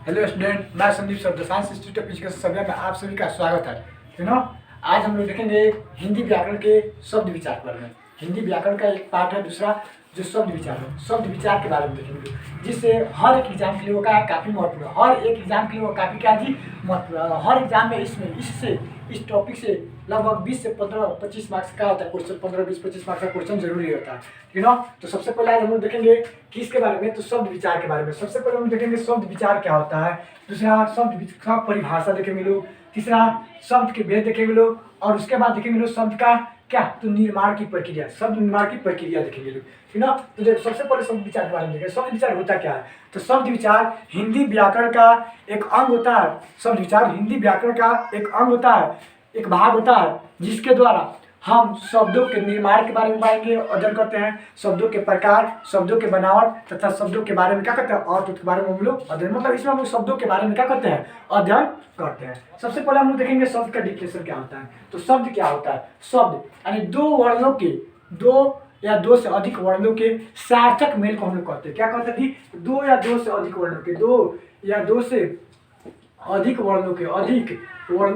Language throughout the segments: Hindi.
हेलो स्टूडेंट, मैं Sandeep sir the science institute of physical survey में आप सभी का स्वागत है। आज हम लोग देखेंगे हिंदी व्याकरण के शब्द विचार के बारे में। हिंदी व्याकरण का एक पार्ट है, दूसरा जो शब्द विचार है, शब्द विचार के बारे में देखेंगे, जिससे हर एक एग्जाम के लिए वो क्या है, काफ़ी महत्वपूर्ण है। हर एक एग्जाम के लिए वो काफ़ी क्या जी महत्वपूर्ण है। हर एग्जाम में इस टॉपिक से लगभग 20 से 15-25 मार्क्स का होता है क्वेश्चन। 15-20-25 मार्क्स का क्वेश्चन जरूरी होता है। तो सबसे पहले आज हम लोग देखेंगे किसके बारे में, तो शब्द विचार के बारे में। सबसे पहले हम देखेंगे शब्द विचार क्या होता है, दूसरा शब्द का परिभाषा देखेंगे लोग, तीसरा शब्द के भेद देखेंगे लोग, और उसके बाद देखेंगे लोग शब्द का क्या, तो निर्माण की प्रक्रिया, शब्द निर्माण की प्रक्रिया देखेंगे लोग। तो जब सबसे पहले शब्द विचार के बारे में देखेंगे। शब्द विचार होता क्या है, तो शब्द विचार हिंदी व्याकरण का एक अंग होता है। शब्द विचार हिंदी व्याकरण का एक अंग होता है, एक भाग होता है, जिसके द्वारा हम शब्दों के निर्माण के बारे में पाएंगे, अध्ययन करते हैं। शब्दों के प्रकार, शब्दों के बनावट तथा शब्दों के बारे में क्या करते हैं, और के बारे में हम लोग अध्ययन, मतलब इसमें हम लोग शब्दों के बारे में क्या करते हैं, अध्ययन करते हैं। सबसे पहले हम लोग देखेंगे शब्द का डिफिनेशन क्या होता है। तो शब्द क्या होता है, शब्द यानी दो वर्णों के, दो या दो से अधिक वर्णों के सार्थक मेल को हम लोग कहते हैं। क्या कहते थे, दो या दो से अधिक वर्णों के, दो या दो से अधिक वर्णों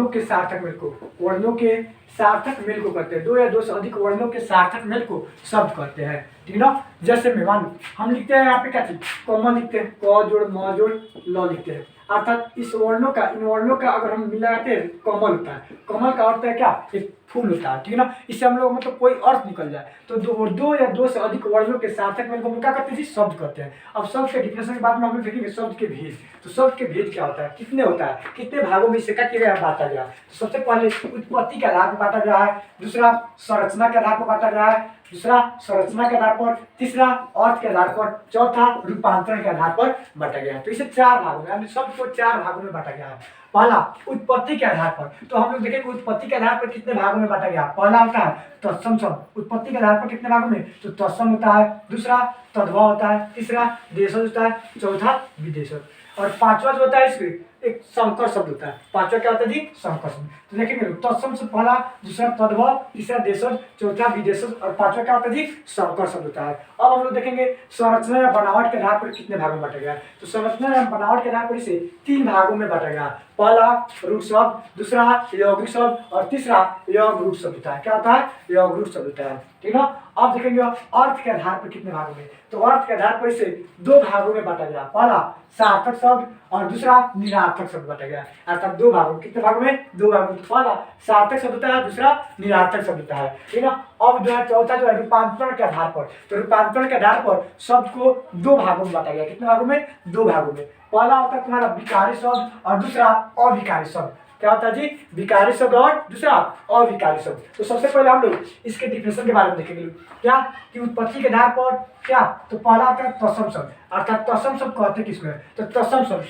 के सार्थक मेल को, वर्णों के सार्थक मेल को कहते हैं। दो या दो से अधिक वर्णों के सार्थक मेल को शब्द कहते हैं। ठीक है ना। जैसे में मान हम लिखते हैं यहाँ पे क्या चीज, कॉमन लिखते हैं, क जोड़ म जोड़ ल लिखते हैं, अर्थात इन वर्णों का अगर हम मिलाते हैं कमल होता है। कमल का अर्थ है क्या, एक फूल होता है। ठीक है ना। इससे हम लोग मतलब कोई अर्थ निकल जाए तो दो या दो से अधिक वर्णों के सार्थक मेल को हम क्या करते हैं, शब्द कहते हैं। अब शब्द के डिफिनेशन के बाद में हम लोग देखेंगे शब्द के भेद। तो शब्द के भेद क्या होता है, कितने होता है, कितने भागों में इसे क्या किया गया, बांटा गया। तो सबसे पहले उत्पत्ति के आधार पर बांटा गया है, दूसरा संरचना के आधार पर बांटा गया है, दूसरा संरचना के आधार पर, तीसरा अर्थ के आधार पर, चौथा रूपांतरण के आधार पर बांटा गया है। तो इसे चार भागों में, यानी सबको चार भागों में बांटा गया है। पहला उत्पत्ति के आधार पर, तो हम लोग देखेंगे उत्पत्ति के आधार पर कितने भागों में बांटा गया। पहला होता है तत्सम शब्द, उत्पत्ति के आधार पर कितने भागों में, तो तत्सम होता है, दूसरा तद्भव होता है, तीसरा देशज होता है, चौथा विदेशज, और पांचवा जो होता है इसके एक संकर शब्द होता है। पांचवा क्या होता है जी, संकर शब्द। तो देखेंगे तत्सम से पहला, दूसरा तद्भव, तीसरा देशज, चौथा विदेशज, और पांचवा क्या होता है जी, संकर शब्द होता है। अब हम लोग देखेंगे संरचना या बनावट के आधार पर कितने भागों में बांटा गया। तो संरचना या बनावट के आधार पर इसे तीन भागों में बांटा गया। पहला रूट शब्द, दूसरा यौगिक शब्द, और तीसरा योग रूट शब्द होता है। क्या होता है, योग रूट शब्द होता है। ठीक है ना। अब देखेंगे अर्थ के आधार पर कितने भागों में, तो अर्थ के आधार पर इसे दो भागों में बांटा गया। पहला सार्थक शब्द और दूसरा निरार्थक शब्द बांटा गया, अर्थात दो भागों, कितने भागों में, दो भागों में। तो पहला सार्थक शब्द होता है, दूसरा निरार्थक शब्द होता है। ठीक है ना। अब जो है चौथा जो है रूपांतरण के आधार पर, तो रूपांतरण के आधार पर शब्द को दो भागों में बांटा गया। कितने भागों में, दो भागों में। पहला होता है तुम्हारा विकारी शब्द और दूसरा अविकारी शब्द। क्या होता है जी, विकारी शब्द और दूसरा अविकारी शब्द। तो सबसे पहले हम लोग इसके डिफिनेशन के बारे में देखेंगे क्या, कि उत्पत्ति के आधार पर क्या, तो पहला आता है तत्सम शब्द, अर्थात तत्सम शब्द कहते हैं किसको है, तो तत्सम शब्द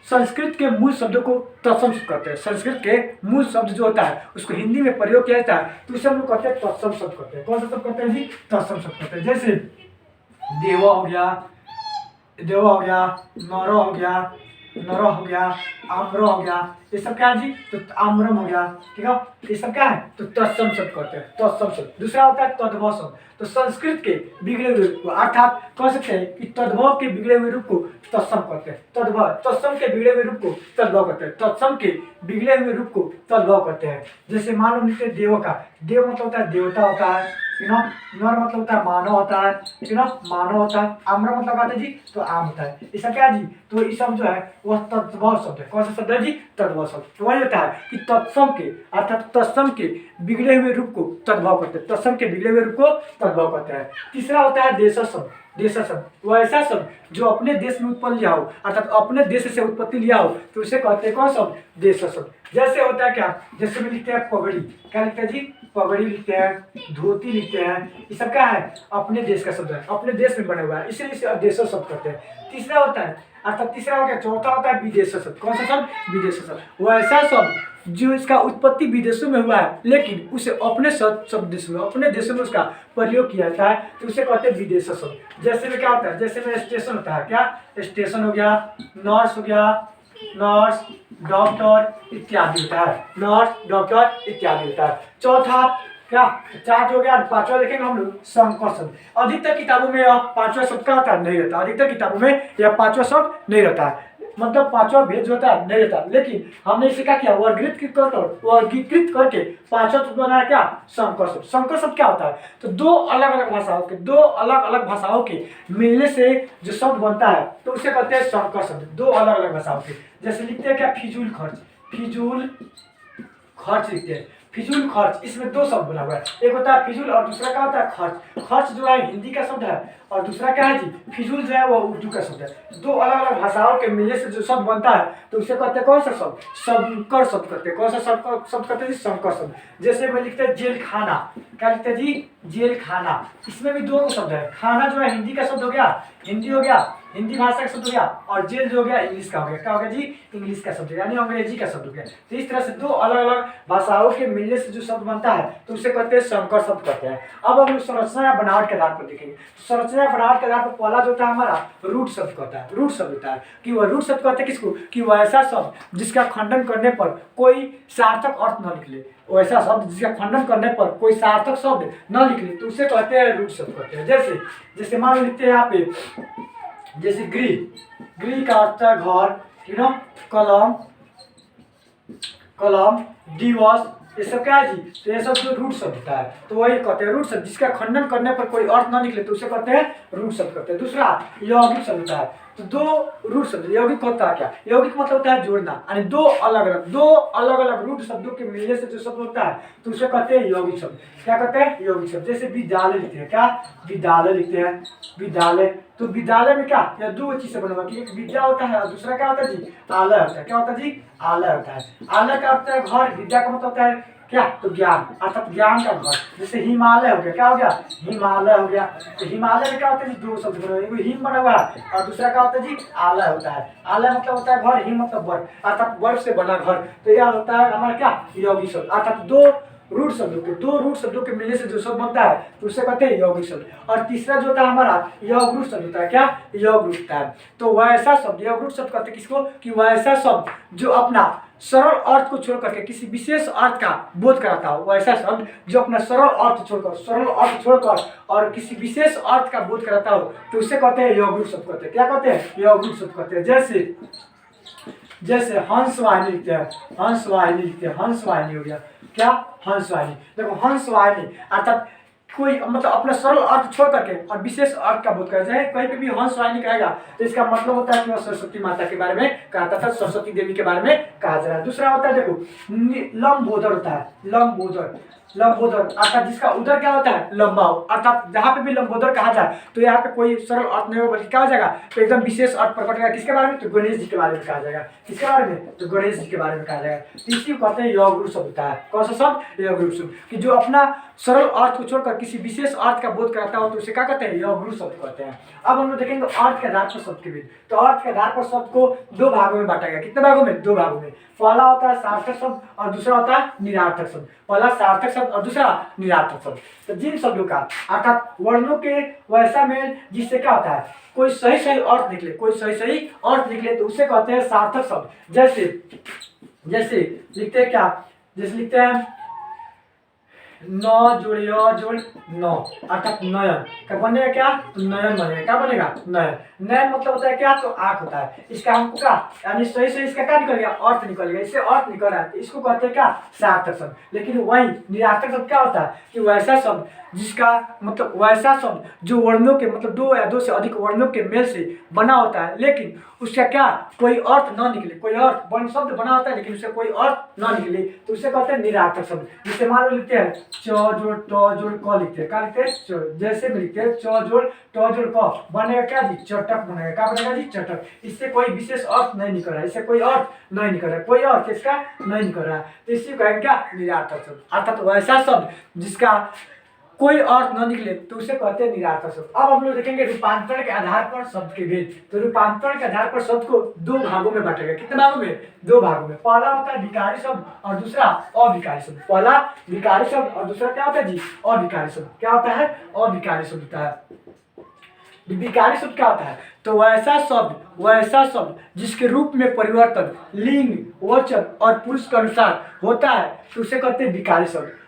संस्कृत के मूल शब्दों को तत्सम शब्द कहते हैं। संस्कृत के मूल शब्द जो होता है उसको हिंदी में प्रयोग किया जाता है, तो इसे हम लोग कहते हैं तत्सम शब्द कहते हैं। कौन सा शब्द कहते हैं जी, तत्सम शब्द कहते हैं। जैसे देवा हो गया, नर हो गया, आम्र हो गया, ये सब क्या है जी, तो आम्रम हो गया। ठीक है, ये सब क्या है, तो तत्सम शब्द कहते हैं, तत्सम शब्द। दूसरा होता है तद्भव शब्द, तो संस्कृत के बिगड़े हुए रूप को, अर्थात कह सकते हैं कि तद्भव के बिगड़े हुए रूप को तत्सम कहते हैं। तत्सम के बिगड़े हुए रूप को तद्भव कहते हैं, तत्सम के बिगड़े हुए रूप को तद्भव कहते हैं। जैसे मान लो लिखते हैं देव का, देव मतलब होता है देवता होता है। नर मतलब होता है मानव होता है। मानव होता है। आम्र मतलब आता है जी, तो आम होता है। इसका क्या जी, तो ये सब जो है वह तद्भव शब्द है। कौन सा शब्द है जी, तद्भव शब्द। तो वही होता है कि तत्सम के, अर्थात तत्सम के बिगड़े हुए रूप को तद्भव करते हैं, तत्सम के बिगड़े हुए रूप को तद्भव करते हैं। तीसरा होता है देशज शब्द। देशज शब्द वो ऐसा शब्द जो अपने देश में उत्पन्न लिया हो, अर्थात अपने देश से उत्पत्ति लिया हो, तो उसे कहते हैं कौन शब्द, देशज शब्द। जैसे होता है क्या, जैसे में लिखते हैं पगड़ी, क्या लिखते हैं जी, पगड़ी लिखते हैं, धोती लिखते हैं, ये सब क्या है, अपने देश का शब्द है, अपने देश में बने हुआ है, इसलिए इसे देशज शब्द कहते हैं। तीसरा होता है, अर्थात तीसरा हो गया। चौथा होता है विदेश शब्द। कौन सा शब्द, विदेश शब्द। वो ऐसा शब्द जो इसका उत्पत्ति विदेशों में हुआ है, लेकिन उसे अपने शब्द देश में, अपने देशों में उसका प्रयोग किया जाता है, तो उसे कहते हैं विदेश शब्द। जैसे में क्या होता है, जैसे में स्टेशन होता है, क्या स्टेशन हो गया, नर्स हो गया, नर्स, डॉक्टर इत्यादि होता है, नर्स, डॉक्टर इत्यादि होता है। चौथा क्या, चार्ट हो गया। पांचवा देखेंगे हम लोग संकर शब्द। अधिकतर किताबों में यह पांचवा शब्द का होता है, नहीं रहता। अधिकतर किताबों में यह पांचवा शब्द नहीं रहता है। मतलब पांचवा भेद जो होता है नहीं रहता, लेकिन हमने इसे क्या किया, वर्गीकृत करके पांचवा शब्द बनाया क्या, संकर शब्द। संकर शब्द क्या होता है, तो दो अलग अलग भाषाओं के मिलने से जो शब्द बनता है तो उसे कहते हैं संकर शब्द। दो अलग अलग भाषाओं के, जैसे लिखते हैं क्या, फिजूल खर्च लिखते हैं, फिजूल खर्च, इसमें दो शब्द बना हुआ है, एक होता है फिजूल और दूसरा क्या होता है खर्च। खर्च जो है हिंदी का शब्द है और दूसरा क्या है जी, फिजूल जो है वो उर्दू का शब्द है। दो अलग अलग भाषाओं के मिलने से जो शब्द बनता है तो उसे कहते हैं कौन सा शब्द, संकर शब्द कहते हैं। कौन सा शब्द कहते हैं जी, संकर शब्द। जैसे में लिखते हैं जेल खाना, क्या लिखते हैं जी, जेल खाना, इसमें भी दो शब्द है। खाना जो है हिंदी का शब्द हो गया, हिंदी भाषा का शब्द हो गया, और जेल जो हो गया इंग्लिश का हो गया, क्या हो गया जी, इंग्लिश का शब्द यानी अंग्रेजी का शब्द हो गया। तो इस तरह से दो अलग अलग भाषाओं के मिलने से जो शब्द बनता है तो उसे कहते हैं संकर शब्द कहते हैं। अब हम लोग संरचना या बनावट के आधार पर देखेंगे। संरचना या बनावट के आधार पर पहला जो होता है हमारा रूट शब्द कहता है। रूट शब्द होता है कि वह रूट शब्द कहते हैं किसको, कि वह ऐसा शब्द जिसका खंडन करने पर कोई सार्थक अर्थ न निकले, वैसा शब्द जिसका खंडन करने पर कोई सार्थक शब्द न निकले तो उसे कहते हैं रूट शब्द कहते हैं। जैसे मान लो लिखते हैं यहाँ पे, जैसे गृह का अर्थ है घर, कलम, दिवस, ये सब क्या है जी, तो ये सब जो रूट शब्द होता है तो वही कहते हैं रूट शब्द, जिसका खंडन करने पर कोई अर्थ ना निकले तो उसे कहते हैं रूट शब्द कहते हैं। दूसरा यौगिक शब्द होता है, तो दो रूट शब्द, यौगिक होता है क्या, यौगिक मतलब होता है जोड़ना, यानी दो अलग अलग रूट शब्दों के मिलने से जो शब्द होता है तो उसे कहते हैं यौगिक शब्द। क्या कहते हैं, यौगिक शब्द। जैसे विद्यालय लिखते हैं, क्या विद्यालय लिखते हैं, विद्यालय, तो विद्यालय में क्या, या दो चीज से बना हुआ, एक विद्या होता है और दूसरा क्या होता है जी, आलय होता है। क्या होता है जी, आलय होता है। आलय का अर्थ है घर, विद्या का मतलब होता है क्या, तो ज्ञान, अर्थात ज्ञान का घर। जैसे हिमालय हो गया, क्या हो गया, हिमालय हो गया। तो हिमालय में क्या होता है जी, दो शब्द बने हुए, एक हिम बना हुआ है और दूसरा क्या होता है जी, आलय होता है। आलय मतलब होता है घर, हिम मतलब बर्फ, अर्थात बर्फ से बना घर। तो यह होता है हमारा क्या, यौगिक शब्द, अर्थात दो रूट शब्दों के मिलने से जो शब्द बनता है तो उसे कहते हैं यौगिक शब्द। और तीसरा जो होता है हमारा यौगरूट शब्द होता है, क्या, यौगरूट होता है। तो वैसा शब्द, यौगरूट शब्द कहते हैं किसको, कि वैसा शब्द जो अपना सरल अर्थ को छोड़ करके किसी विशेष अर्थ का बोध कराता हो, वैसा शब्द जो अपना सरल अर्थ छोड़कर और किसी विशेष अर्थ का बोध कराता हो तो उसे कहते हैं यौगरूट शब्द कहते हैं। क्या कहते हैं, यौगरूट शब्द कहते हैं। जैसे हंसवाहिनी लिखते हैं, हंसवाहिनी हो गया, क्या, हंसवाहिनी। देखो हंसवाहिनी अर्थात कोई मतलब अपना सरल अर्थ छोड़ करके और विशेष अर्थ का बोध कर जाए, कहीं पे भी हंसवाहिनी कहेगा तो इसका मतलब होता है कि वह सरस्वती माता के बारे में कहता था, सरस्वती देवी के बारे में कहा जा रहा है। दूसरा होता है देखो लंबोदर होता है, लंबोदर अर्थात जिसका उदर क्या होता है, लंबा हो, अर्थात जहाँ पे भी लंबोदर कहा जाए तो यहाँ पे कोई सरल अर्थ नहीं होगा बल्कि क्या हो जाएगा, तो एकदम विशेष अर्थ प्रकट होगा। किसके बारे में, तो गणेश जी के बारे में कहा जाएगा। किसके बारे में, तो गणेश जी के बारे में कहा जाएगा। तो इसी को कहते हैं यौगरूट शब्द होता है। कौन सा शब्द, यौगरूट शब्द, कि जो अपना सरल अर्थ को छोड़कर किसी विशेष अर्थ का बोध कराता हो तो उसे क्या कहते हैं, यौगरूट शब्द कहते हैं। अब हम लोग देखेंगे अर्थ के आधार पर शब्द के बीच। तो अर्थ के आधार पर शब्द को दो भागों में बांटा गया। कितने भागों में, दो भागों में। पहला होता है सार्थक शब्द और दूसरा होता है निरार्थक शब्द। पहला सार्थक शब्द और दूसरा निरार्थक शब्द। तो जिन शब्दों का अर्थात वर्णों के वैसा मेल जिससे क्या होता है, कोई सही अर्थ निकले, तो उसे कहते हैं सार्थक शब्द। जैसे लिखते हैं क्या, जैसे लिखते हैं नौ जोड़ नौ, अर्थात नयन क्या बनेगा, क्या, तो नयन बनेगा। क्या बनेगा, नयन मतलब होता है क्या, तो आंख होता है। इसका हमको क्या, यानी सही इसका क्या निकल गया, अर्थ निकल गया, इससे अर्थ निकल रहा है तो इसको कहते हैं क्या, सार्थक शब्द। लेकिन वही निरार्थक शब्द क्या होता है, कि वैसा शब्द जिसका मतलब वैसा शब्द जो वर्णों के मतलब दो या दो से अधिक वर्णों के मेल से बना होता है लेकिन उसका क्या, कोई अर्थ न निकले, कोई अर्थ वर्ण शब्द बना होता है लेकिन उससे कोई अर्थ न निकले तो उसे कहते हैं निरार्थक शब्द। जिससे मान लो लिखते हैं च जोड़ ट जोड़ क लिखते हैं, क्या लिखते हैं, जैसे में लिखते हैं च जोड़ ट जोड़ क बनेगा क्या जी, चटक बनेगा। क्या बनेगा जी, चटक। इससे कोई विशेष अर्थ नहीं निकल रहा है, इससे कोई अर्थ नहीं निकल रहा है, कोई अर्थ इसका नहीं निकल रहा है तो इसी को कहेंगे क्या, निरार्थक शब्द। अर्थात वैसा शब्द जिसका कोई अर्थ न निकले तो उसे कहते हैं निरार्थक शब्द। अब हम लोग देखेंगे रूपांतरण के आधार पर शब्द के भेद। तो रूपांतरण के आधार पर शब्द को दो भागों में बांटा गया। कितने भागों में, दो भागों में। पहला होता है विकारी शब्द और दूसरा अविकारी शब्द। पहला विकारी शब्द और दूसरा क्या होता है जी, अविकारी शब्द। क्या होता है, अविकारी शब्द होता है। विकारी शब्द क्या होता है, तो वैसा शब्द जिसके रूप में परिवर्तन लिंग, वचन और पुरुष के अनुसार होता है तो उसे कहते हैं विकारी शब्द।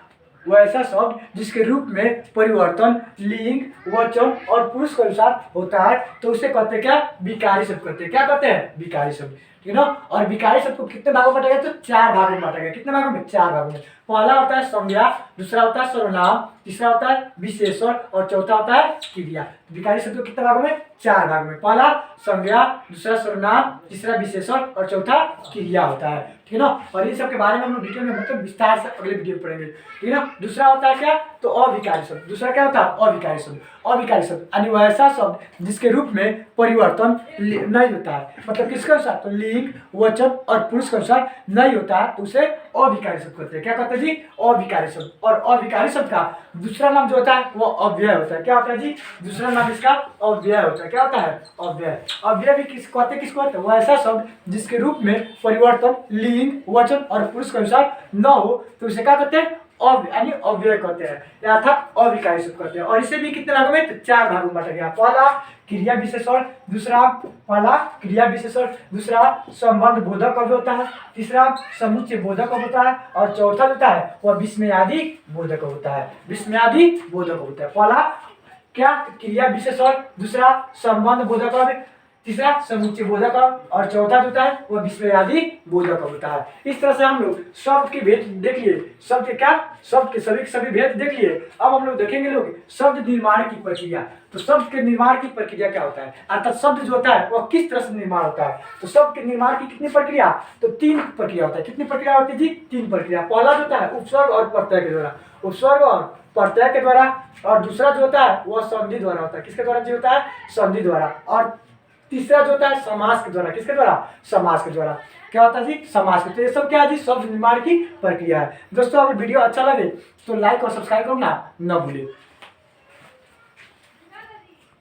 वो ऐसा शब्द जिसके रूप में परिवर्तन लिंग, वचन और पुरुष के अनुसार होता है तो उसे कहते हैं क्या? विकारी शब्द कहते हैं। क्या कहते हैं? विकारी शब्द। ठीक है ना। और विकारी शब्द को कितने भागों में बांटा गया? तो 4 भागों में बांटा गया। कितने भागों में? 4 भागों में। पहला होता है संज्ञा, दूसरा होता है सर्वनाम, तीसरा होता है विशेषण और चौथा होता है क्रिया। विकारी शब्द को कितने भागों में? 4 भागों में। पहला संज्ञा, दूसरा सर्वनाम, तीसरा विशेषण और चौथा क्रिया होता है। ठीक है ना। और इन सब के बारे में हम लोग डिटेल में मतलब विस्तार से अगले वीडियो में पढ़ेंगे। ठीक है ना। दूसरा होता है क्या? तो अविकारी शब्द। दूसरा क्या होता है? अविकारी शब्द। अविकारी शब्द यानी वह ऐसा शब्द जिसके रूप में परिवर्तन नहीं होता है, मतलब किसके अनुसार? तो लिंग, वचन और पुरुष के अनुसार नहीं होता है तो उसे अविकारी शब्द कहते हैं। क्या कहते हैं जी? अविकारी शब्द। और अविकारी शब्द का दूसरा नाम जो होता है वो अव्यय होता है। क्या होता है जी? दूसरा नाम इसका अव्यय होता है। क्या होता है? अव्यय। अव्यय भी किसको कहते हैं? वो ऐसा शब्द जिसके रूप में परिवर्तन लिंग, वचन और पुरुष के अनुसार न हो तो उसे क्या कहते हैं? यानी अव्यय कहते हैं अर्थात अविकारी शब्द कहते हैं। और इसे भी कितने भागों में? तो 4 भागों में बांटा गया। पहला क्रिया विशेषण, दूसरा संबंध बोधक अव्यय होता है, तीसरा समुच्चय बोधक अव्यय होता है और चौथा होता है वह विस्मयादि बोधक होता है। विस्मयादि बोधक होता है। पहला क्या? क्रिया विशेषण, दूसरा संबंध बोधक अव्यय, तीसरा समुच्चय बोधक और चौथा जो होता है वह विस्मयादि बोधक होता है। इस तरह से हम लोग शब्द के भेद देख लिए। शब्द के क्या? शब्द के सभी भेद देख लिए। अब हम लोग देखेंगे लोग शब्द निर्माण की प्रक्रिया। तो शब्द के निर्माण की प्रक्रिया क्या होता है, अर्थात शब्द जो होता है वह किस तरह से निर्माण होता है। तो शब्द के निर्माण की कितनी प्रक्रिया? तो 3 प्रक्रिया होता है। कितनी प्रक्रिया होती है जी? 3 प्रक्रिया। पहला जो होता है उपसर्ग और प्रत्यय के द्वारा, उपसर्ग और प्रत्यय के द्वारा, और दूसरा जो होता है वह संधि द्वारा होता है। किसके द्वारा जी होता है? संधि द्वारा। और तीसरा जो होता है समास के द्वारा। किसके द्वारा? समास के द्वारा। क्या होता है जी? समास के। तो ये सब क्या है जी? शब्द निर्माण की प्रक्रिया है। दोस्तों अगर वीडियो अच्छा लगे तो लाइक और सब्सक्राइब करना न भूलिए।